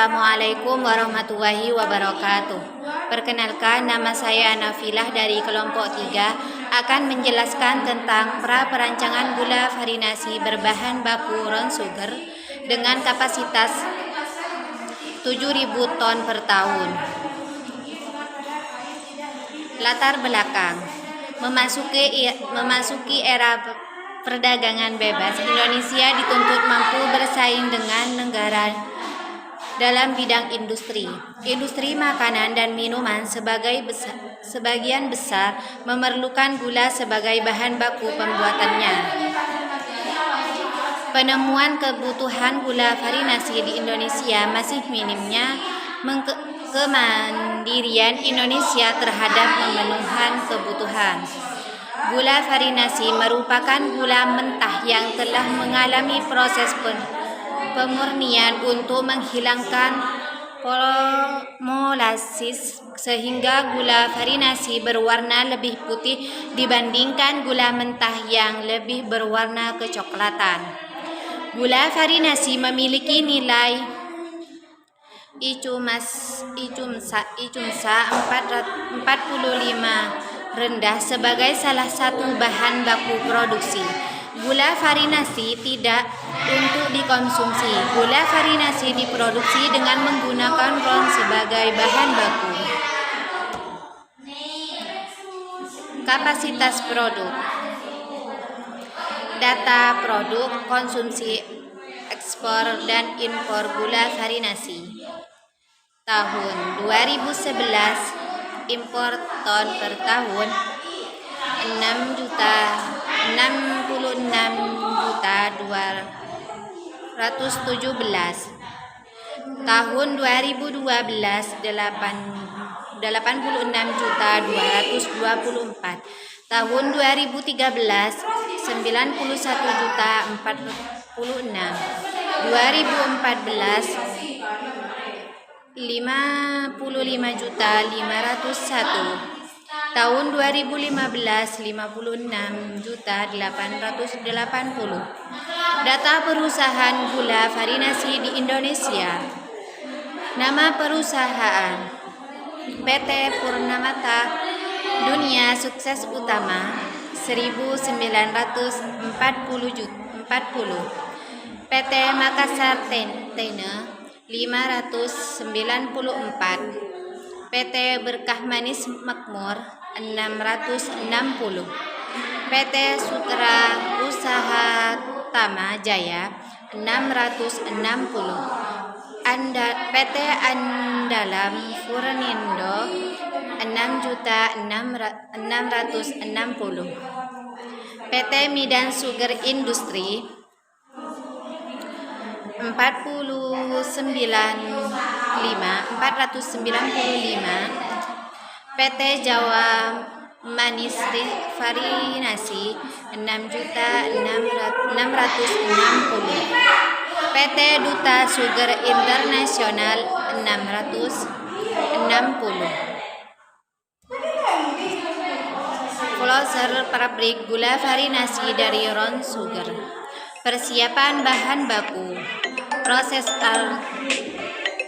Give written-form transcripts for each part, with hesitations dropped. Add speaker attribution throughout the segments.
Speaker 1: Assalamualaikum warahmatullahi wabarakatuh. Perkenalkan, nama saya Nafilah dari kelompok 3 akan menjelaskan tentang pra-perancangan gula farinasi berbahan baku brown sugar dengan kapasitas 7.000 ton per tahun. Latar belakang: memasuki era perdagangan bebas, Indonesia dituntut mampu bersaing dengan negara dalam bidang industri. Industri makanan dan minuman sebagian besar memerlukan gula sebagai bahan baku pembuatannya. Penemuan kebutuhan gula farinasi di Indonesia masih minimnya kemandirian Indonesia terhadap pemenuhan kebutuhan. Gula farinasi merupakan gula mentah yang telah mengalami proses pemurnian untuk menghilangkan molasis sehingga gula farinasi berwarna lebih putih dibandingkan gula mentah yang lebih berwarna kecoklatan. Gula farinasi memiliki nilai ICUMSA 45 rendah sebagai salah satu bahan baku produksi. Gula farinasi tidak untuk dikonsumsi. Gula farinasi diproduksi dengan menggunakan brown sebagai bahan baku. Kapasitas produk. Data produk, konsumsi, ekspor dan impor gula farinasi. Tahun 2011 impor ton per tahun 66.217. Tahun 2012 86.224. Tahun 2013 91.046. 2014 55.501. Tahun 2015 56.880. Data perusahaan gula farinasi di Indonesia. Nama perusahaan: PT Purnamata Dunia Sukses Utama 1940. PT Makassar Tene 594. PT Berkah Manis Makmur 660. PT Sutra Usaha Tama Jaya 660. PT Andalam Furnindo 6.660. PT Midan Sugar Industry 495. PT Jawa Manis Farinasi 6.660. PT Duta Sugar Internasional 660. Closure pabrik gula farinasi dari brown sugar. Persiapan bahan baku. Proses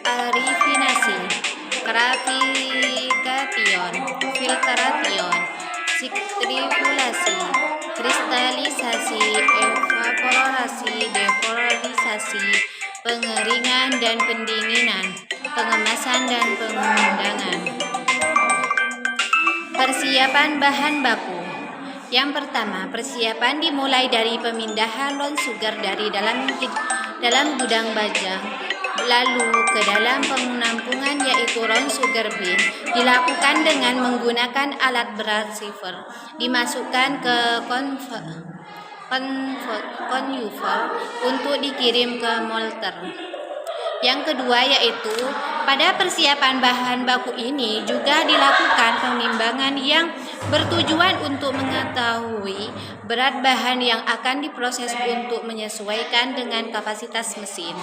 Speaker 1: arifinasi, clarification, filtration, citrifulasi, kristalisasi, evaporasi, depolarisasi, pengeringan dan pendinginan, pengemasan dan pengundangan. Persiapan bahan baku. Yang pertama, persiapan dimulai dari pemindahan brown sugar dari dalam gudang bajang lalu ke dalam penampungan yaitu brown sugar bin, dilakukan dengan menggunakan alat berat siver, dimasukkan ke conveyor untuk dikirim ke molter. Yang kedua yaitu pada persiapan bahan baku ini juga dilakukan penimbangan yang bertujuan untuk mengetahui berat bahan yang akan diproses untuk menyesuaikan dengan kapasitas mesin.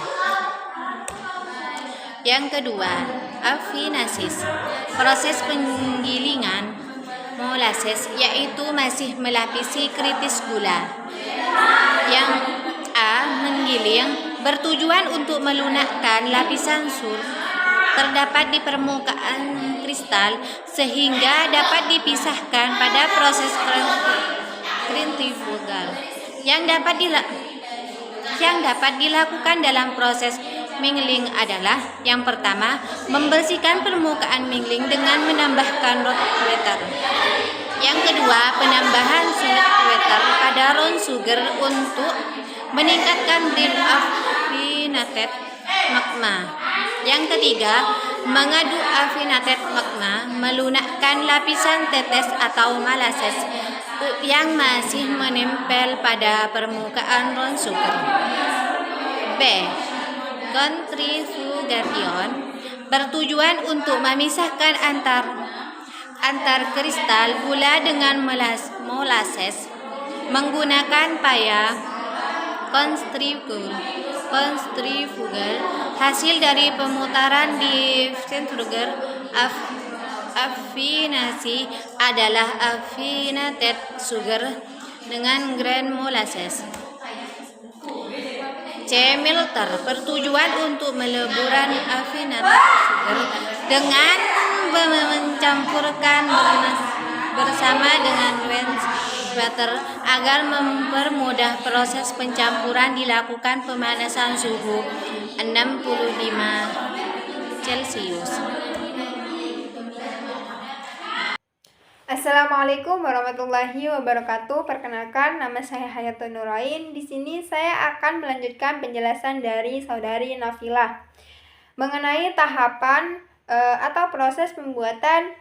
Speaker 1: Yang kedua, afinasis, proses penggilingan molases yaitu masih melapisi kritis gula. Yang A. Menggiling, B. bertujuan untuk melunakkan lapisan sur terdapat di permukaan kristal sehingga dapat dipisahkan pada proses sentrifugal yang dapat dilakukan dalam proses mingling adalah yang pertama, membersihkan permukaan mingling dengan menambahkan rod water. Yang kedua, penambahan sweet water pada round sugar untuk meningkatkan rim affinated magma. Yang ketiga, mengaduk affinated magma melunakkan lapisan tetes atau molasses yang masih menempel pada permukaan round sugar. B. Centrifugation bertujuan untuk memisahkan antar kristal gula dengan molasses menggunakan paya centrifugal. Hasil dari pemutaran di centrifugal affinasi adalah affinated sugar dengan grain molasses. C. Melter bertujuan untuk meleburkan affinated sugar dengan mencampurkan bersama dengan water agar mempermudah proses pencampuran. Dilakukan pemanasan suhu 65 Celcius.
Speaker 2: Assalamualaikum warahmatullahi wabarakatuh. Perkenalkan, nama saya Hayatul Nurain. Di sini saya akan melanjutkan penjelasan dari saudari Nafilah mengenai tahapan atau proses pembuatan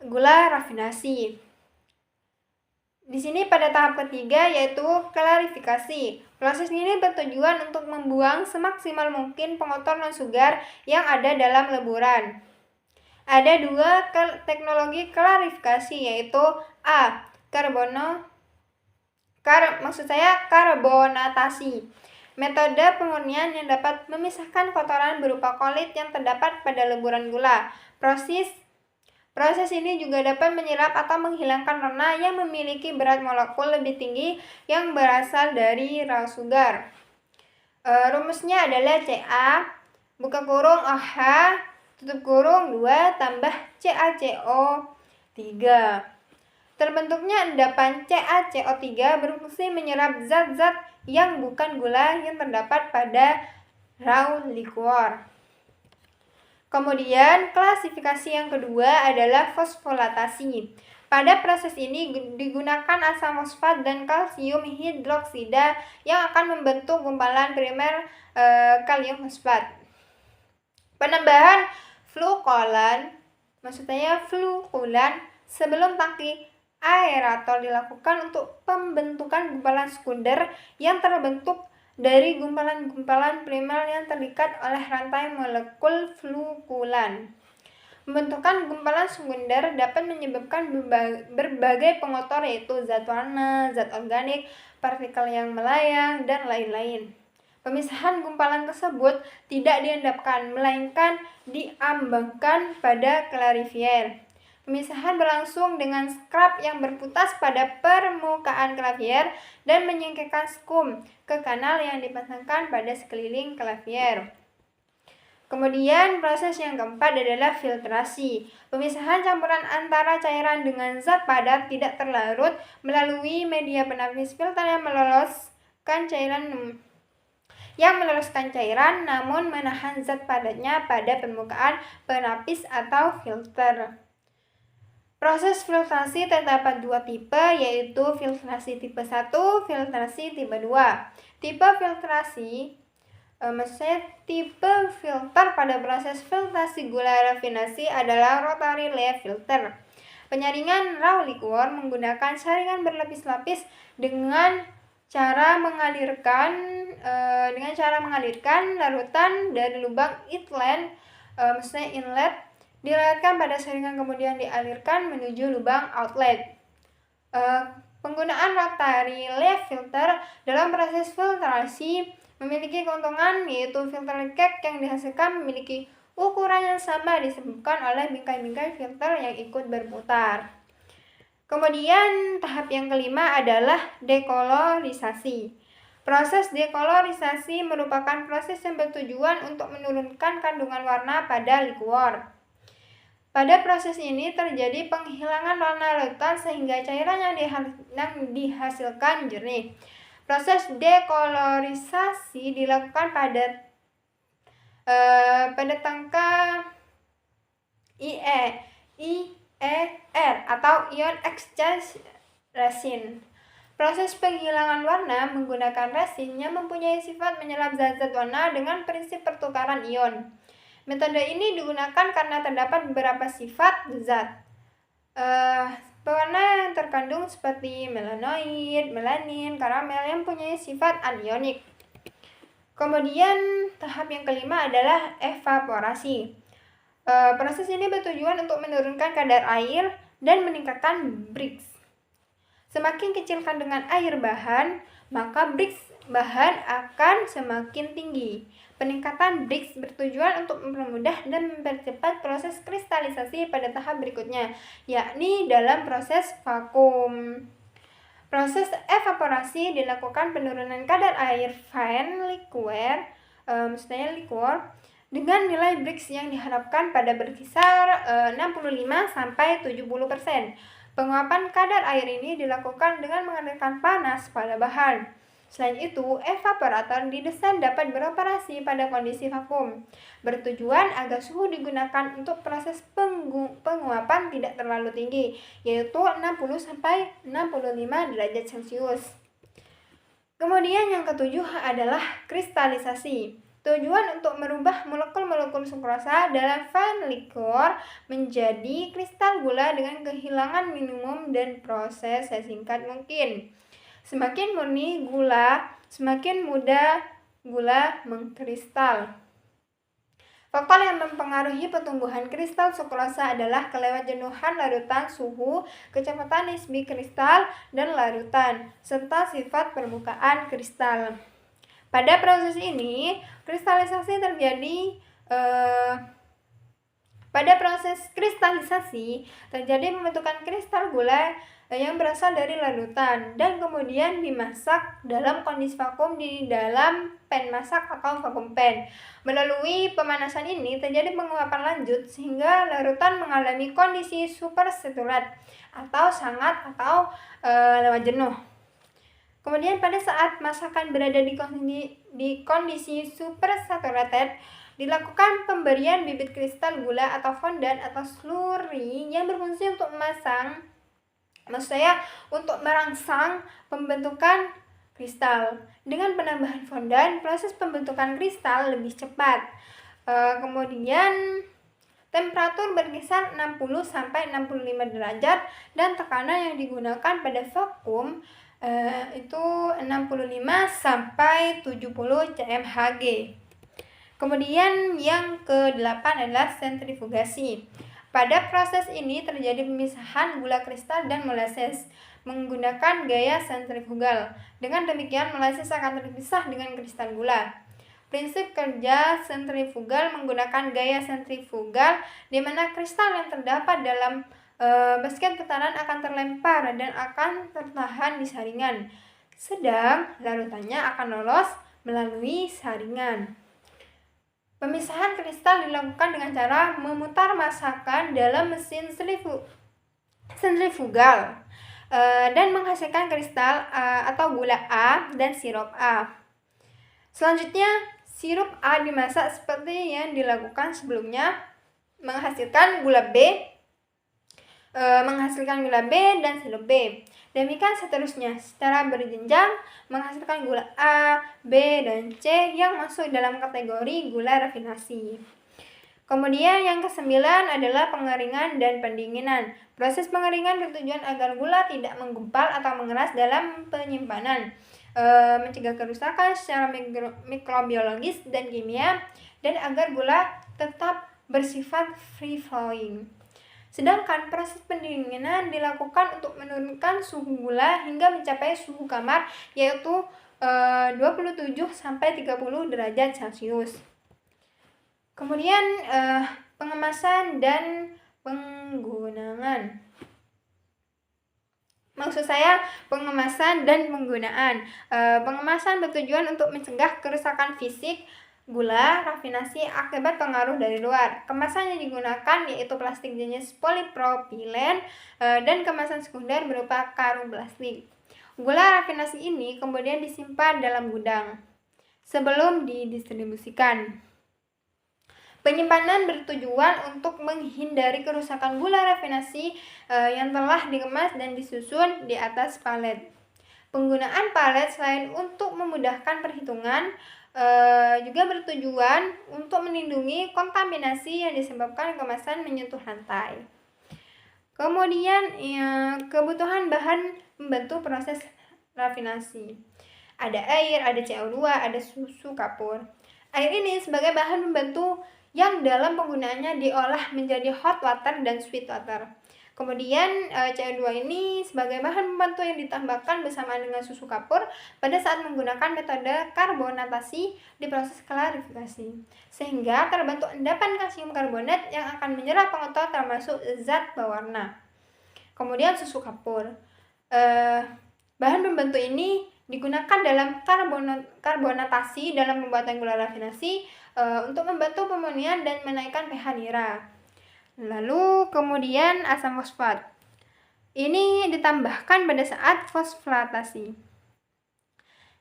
Speaker 2: gula rafinasi. Di sini pada tahap ketiga yaitu klarifikasi. Proses ini bertujuan untuk membuang semaksimal mungkin pengotor non-sugar yang ada dalam leburan. Ada dua teknologi klarifikasi yaitu A. Karbonatasi. Metode pemurnian yang dapat memisahkan kotoran berupa kolit yang terdapat pada leburan gula. Proses ini juga dapat menyerap atau menghilangkan warna yang memiliki berat molekul lebih tinggi yang berasal dari raw sugar. Rumusnya adalah Ca buka kurung OH tutup kurung 2 tambah CaCO3. Terbentuknya endapan CaCO3 berfungsi menyerap zat-zat yang bukan gula yang terdapat pada raw liquor. Kemudian klasifikasi yang kedua adalah fosfolatasi. Pada proses ini digunakan asam fosfat dan kalsium hidroksida yang akan membentuk gumpalan primer kalium fosfat. Penambahan flukulan sebelum tangki aerator dilakukan untuk pembentukan gumpalan sekunder yang terbentuk dari gumpalan-gumpalan primer yang terikat oleh rantai molekul flukulan. Pembentukan gumpalan sekunder dapat menyebabkan berbagai pengotor yaitu zat warna, zat organik, partikel yang melayang, dan lain-lain. Pemisahan gumpalan tersebut tidak diendapkan, melainkan diambangkan pada clarifier. Pemisahan berlangsung dengan scrub yang berputas pada permukaan clarifier dan menyingkirkan skum ke kanal yang dipasangkan pada sekeliling clarifier. Kemudian proses yang keempat adalah filtrasi. Pemisahan campuran antara cairan dengan zat padat tidak terlarut melalui media penapis filter yang meloloskan cairan namun menahan zat padatnya pada permukaan penapis atau filter. Proses filtrasi terdapat dua tipe yaitu filtrasi tipe 1, filtrasi tipe 2. Tipe filter pada proses filtrasi gula rafinasi adalah rotary leaf filter. Penyaringan raw liquor menggunakan saringan berlapis-lapis dengan cara mengalirkan larutan dari lubang inlet dilewatkan pada saringan kemudian dialirkan menuju lubang outlet. Penggunaan rotary leaf filter dalam proses filtrasi memiliki keuntungan yaitu filter cake yang dihasilkan memiliki ukuran yang sama disebabkan oleh bingkai-bingkai filter yang ikut berputar. Kemudian tahap yang kelima adalah dekolorisasi. Proses dekolorisasi merupakan proses yang bertujuan untuk menurunkan kandungan warna pada liquor. Pada proses ini terjadi penghilangan warna lautan sehingga cairan yang dihasilkan jernih. Proses dekolorisasi dilakukan pada tangka IER atau ion exchange resin. Proses penghilangan warna menggunakan resin yang mempunyai sifat menyerap zat-zat warna dengan prinsip pertukaran ion. Metode ini digunakan karena terdapat beberapa sifat zat pewarna yang terkandung seperti melanoid, melanin, karamel yang mempunyai sifat anionik. Kemudian tahap yang kelima adalah evaporasi. Proses ini bertujuan untuk menurunkan kadar air dan meningkatkan Brix. Semakin kecil kandungan air bahan, maka Brix bahan akan semakin tinggi. Peningkatan Brix bertujuan untuk mempermudah dan mempercepat proses kristalisasi pada tahap berikutnya, yakni dalam proses vakum. Proses evaporasi dilakukan penurunan kadar air fine liquor, dengan nilai Brix yang diharapkan pada berkisar 65-70%. Penguapan kadar air ini dilakukan dengan menggunakan panas pada bahan. Selain itu, evaporator didesain dapat beroperasi pada kondisi vakum, bertujuan agar suhu digunakan untuk proses penguapan tidak terlalu tinggi, yaitu 60-65 derajat Celcius. Kemudian yang ketujuh adalah kristalisasi. Tujuan untuk merubah molekul-molekul sukrosa dalam fine liquor menjadi kristal gula dengan kehilangan minimum dan proses sesingkat mungkin. Semakin murni gula, semakin mudah gula mengkristal. Faktor yang mempengaruhi pertumbuhan kristal sukrosa adalah kelewat jenuhan larutan, suhu, kecepatan nisbi kristal dan larutan, serta sifat permukaan kristal. Pada proses ini, kristalisasi terjadi pembentukan kristal gula yang berasal dari larutan dan kemudian dimasak dalam kondisi vakum di dalam pan masak atau vakum pan. Melalui pemanasan ini terjadi penguapan lanjut sehingga larutan mengalami kondisi supersaturat atau sangat atau lewat jenuh. Kemudian pada saat masakan berada di kondisi supersaturated, dilakukan pemberian bibit kristal gula atau fondan atau slurry yang berfungsi untuk merangsang pembentukan kristal. Dengan penambahan fondan, proses pembentukan kristal lebih cepat. Kemudian temperatur berkisar 60-65 derajat dan tekanan yang digunakan pada vakum itu 65-70 cmHg. Kemudian yang ke-8 adalah sentrifugasi. Pada proses ini terjadi pemisahan gula kristal dan molasses menggunakan gaya sentrifugal. Dengan demikian, molasses akan terpisah dengan kristal gula. Prinsip kerja sentrifugal menggunakan gaya sentrifugal di mana kristal yang terdapat dalam basket putaran akan terlempar dan akan tertahan di saringan, sedang larutannya akan lolos melalui saringan. Pemisahan kristal dilakukan dengan cara memutar masakan dalam mesin sentrifugal dan menghasilkan kristal atau gula A dan sirup A. Selanjutnya, sirup A dimasak seperti yang dilakukan sebelumnya, menghasilkan gula B dan sirup B. Demikian seterusnya secara berjenjang menghasilkan gula A, B, dan C yang masuk dalam kategori gula rafinasi. Kemudian yang ke-9 adalah pengeringan dan pendinginan. Proses pengeringan bertujuan agar gula tidak menggumpal atau mengeras dalam penyimpanan, mencegah kerusakan secara mikrobiologis dan kimia, dan agar gula tetap bersifat free flowing. Sedangkan proses pendinginan dilakukan untuk menurunkan suhu gula hingga mencapai suhu kamar, yaitu 27-30 derajat Celcius. Kemudian pengemasan dan penggunaan. Maksud saya pengemasan dan penggunaan. Pengemasan bertujuan untuk mencegah kerusakan fisik gula rafinasi akibat pengaruh dari luar. Kemasan yang digunakan yaitu plastik jenis polipropilen dan kemasan sekunder berupa karung plastik. Gula rafinasi ini kemudian disimpan dalam gudang sebelum didistribusikan. Penyimpanan bertujuan untuk menghindari kerusakan gula rafinasi yang telah dikemas dan disusun di atas palet. Penggunaan palet selain untuk memudahkan perhitungan, juga bertujuan untuk melindungi kontaminasi yang disebabkan kemasan menyentuh lantai. Kemudian kebutuhan bahan membantu proses rafinasi. Ada air, ada CO2, ada susu kapur. Air ini sebagai bahan membantu yang dalam penggunaannya diolah menjadi hot water dan sweet water. Kemudian CO2 ini sebagai bahan pembantu yang ditambahkan bersamaan dengan susu kapur pada saat menggunakan metode karbonatasi di proses klarifikasi, sehingga terbentuk endapan kalsium karbonat yang akan menyerap pengotor termasuk zat pewarna. Kemudian susu kapur. Bahan pembantu ini digunakan dalam karbonatasi dalam pembuatan gula rafinasi untuk membantu pemurnian dan menaikkan pH nira. Lalu kemudian asam fosfat. Ini ditambahkan pada saat fosfatasi.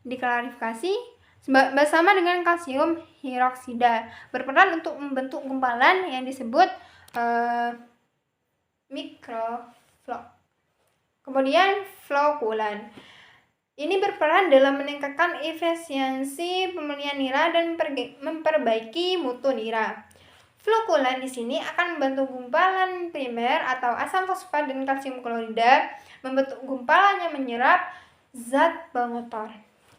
Speaker 2: Diklarifikasi bersama dengan kalsium hidroksida berperan untuk membentuk gumpalan yang disebut mikroflow. Kemudian flokulan. Ini berperan dalam meningkatkan efisiensi pemurnian nira dan memperbaiki mutu nira. Flokulan di sini akan membantu gumpalan primer atau asam fosfat dan kalsium klorida membentuk gumpalan yang menyerap zat pengotor.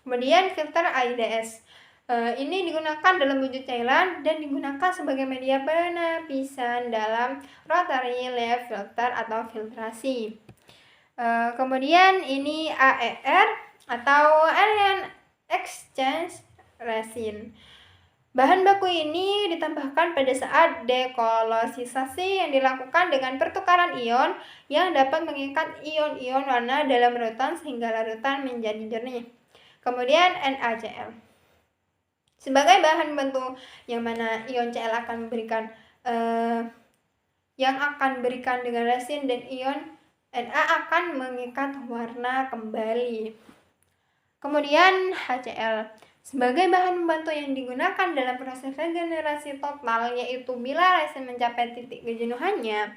Speaker 2: Kemudian filter AIDS. Ini digunakan dalam wujud cairan dan digunakan sebagai media penapisan dalam rotary leaf filter atau filtrasi. Kemudian ini AER atau anion exchange resin. Bahan baku ini ditambahkan pada saat dekolosisasi yang dilakukan dengan pertukaran ion yang dapat mengikat ion-ion warna dalam larutan sehingga larutan menjadi jernih. Kemudian NaCl. Sebagai bahan pembantu yang mana ion Cl akan memberikan dengan resin dan ion Na akan mengikat warna kembali. Kemudian HCl sebagai bahan pembantu yang digunakan dalam proses regenerasi total, yaitu bila resin mencapai titik kejenuhannya.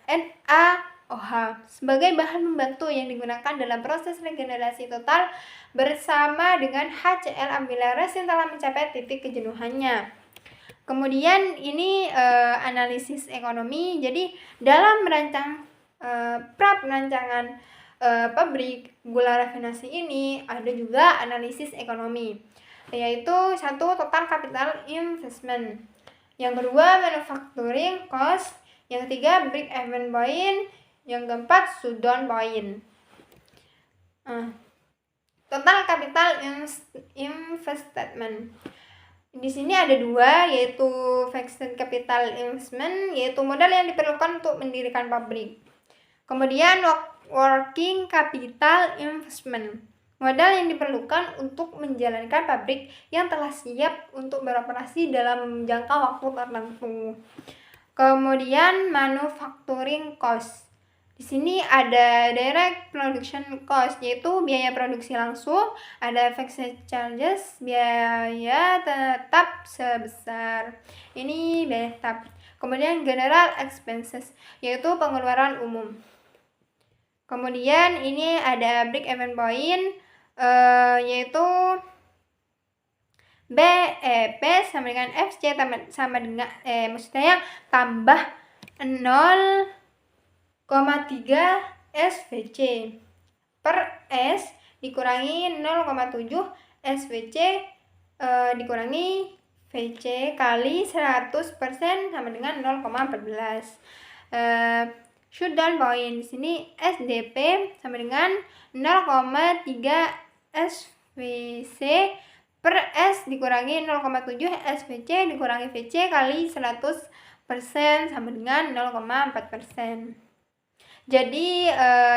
Speaker 2: NaOH sebagai bahan pembantu yang digunakan dalam proses regenerasi total bersama dengan HCl apabila resin telah mencapai titik kejenuhannya. Kemudian ini analisis ekonomi. Jadi dalam merancang perancangan pabrik gula rafinasi ini ada juga analisis ekonomi, yaitu satu total capital investment, yang kedua manufacturing cost, yang ketiga break even point, yang keempat shutdown point. Total capital investment. Di sini ada dua, yaitu fixed capital investment, yaitu modal yang diperlukan untuk mendirikan pabrik. Kemudian working capital investment, modal yang diperlukan untuk menjalankan pabrik yang telah siap untuk beroperasi dalam jangka waktu tertentu. Kemudian manufacturing cost. Di sini ada direct production cost, yaitu biaya produksi langsung, ada fixed charges, biaya tetap sebesar. Ini biaya tetap. Kemudian general expenses, yaitu pengeluaran umum. Kemudian ini ada break even point, yaitu BEP sama dengan FC sama dengan maksudnya tambah 0,3 SVC per S dikurangi 0,7 SVC dikurangi VC kali 100% sama dengan 0,14. Shutdown point di sini SDP sama dengan 0,3 SVC per S dikurangi 0,7 SVC dikurangi VC kali 100% sama dengan 0,4%. Jadi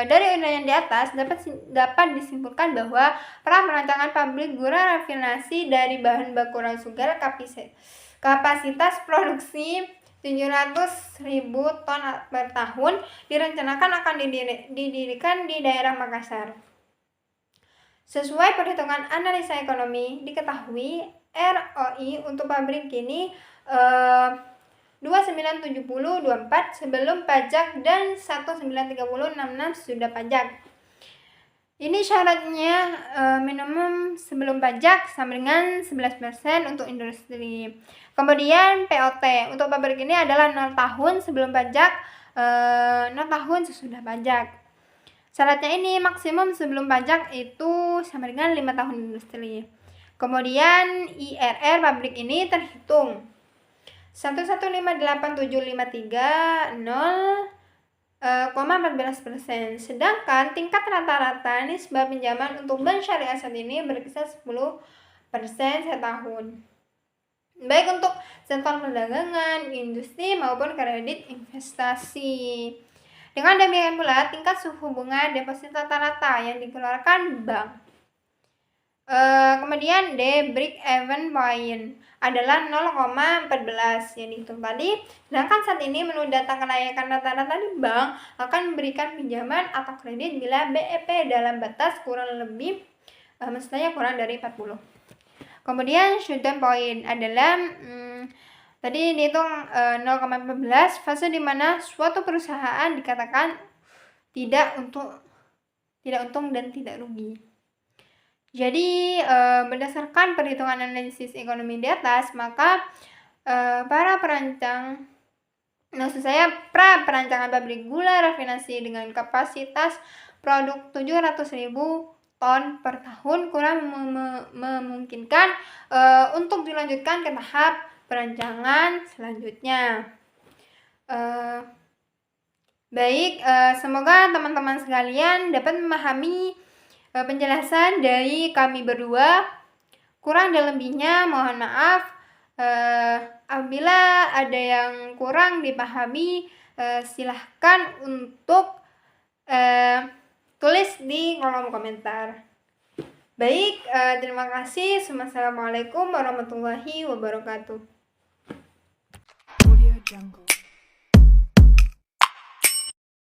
Speaker 2: dari uraian di atas dapat disimpulkan bahwa perancangan pabrik gula rafinasi dari bahan baku rice sugar kapasitas produksi 700.000 ton per tahun direncanakan akan didirikan di daerah Makassar. Sesuai perhitungan analisa ekonomi, diketahui ROI untuk pabrik ini 297024 sebelum pajak dan 193066 sudah pajak. Ini syaratnya minimum sebelum pajak sama dengan 11% untuk industri. Kemudian POT untuk pabrik ini adalah 0 tahun sebelum pajak, 0 tahun sesudah pajak. Syaratnya ini maksimum sebelum pajak itu sama dengan 5 tahun industri. Kemudian IRR pabrik ini terhitung 1158753 0,14%. Sedangkan tingkat rata-rata nisbah pinjaman untuk bank syariah saat ini berkisar 10% setahun. Baik untuk sektor perdagangan, industri maupun kredit investasi. Dengan demikian pula tingkat suku bunga deposit rata-rata yang dikeluarkan bank. Kemudian D break even point adalah 0,14 yang dihitung tadi. Sedangkan saat ini menurut data kelayakan rata-rata di bank akan memberikan pinjaman atau kredit bila BEP dalam batas kurang lebih mestinya kurang dari 40. Kemudian shutdown point adalah tadi dihitung 0,14 fase di mana suatu perusahaan dikatakan tidak untung dan tidak rugi. Jadi berdasarkan perhitungan analisis ekonomi di atas, maka pra perancangan pabrik gula rafinasi dengan kapasitas produk 700.000 ton per tahun kurang memungkinkan untuk dilanjutkan ke tahap perancangan selanjutnya. Semoga teman-teman sekalian dapat memahami penjelasan dari kami berdua. Kurang dan lebihnya mohon maaf. Apabila ada yang kurang dipahami, silahkan untuk tulis di kolom komentar. Baik, terima kasih. Assalamualaikum warahmatullahi wabarakatuh.
Speaker 3: Audio Jungle.